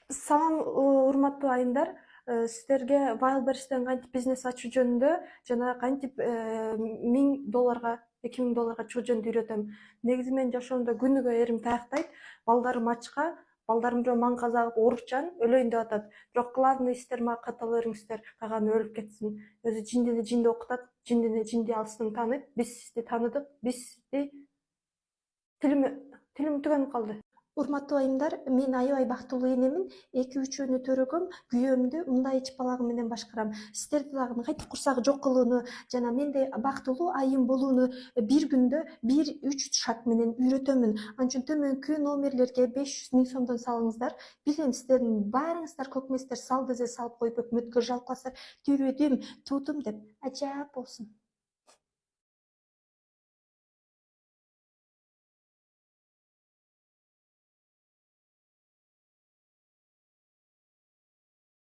Салам, урматтуу айымдар. Сиздерге Wildberries'ten кантип бизнес ачуу жөнүндө жана кантип $1000, $2000 чыгуу жөнүндө үйрөтөм. Негизи менин жашоомдо күнүгө эрим таяктайт. Балдарым ачка, балдарым жөө маң казагып оорукчан, өлөйүн деп атат. Бирок главный сиздер мага каттала бериңиздер, калганы өлүп кетсин. Өзү жиндини жинди окутат, жиндини жинди алыстан тааныйт. Биз сизди таныдык, биз сизди тилим түгөнүп калды. Урматтуу айымдар, мен аябай бактылуу энемин. 2-3 төрөгөм, күйөөмдү мындай ич балагым менен башкарам. Сиздерди дагы кайтип курсагы жок кылууну жана мендей бактылуу айым болууну бир күндө 1-3 шаг менен үйрөтөмүн. Анын үчүн төмөнкү номерлерге 500 000 сомдон салыңыздар. Билем сиздердин баарыңыздар көк эместер, сал десе салып коюп өкмөткө жалып каласыздар. Түйрөдүм, туудум деп ажаап болсун.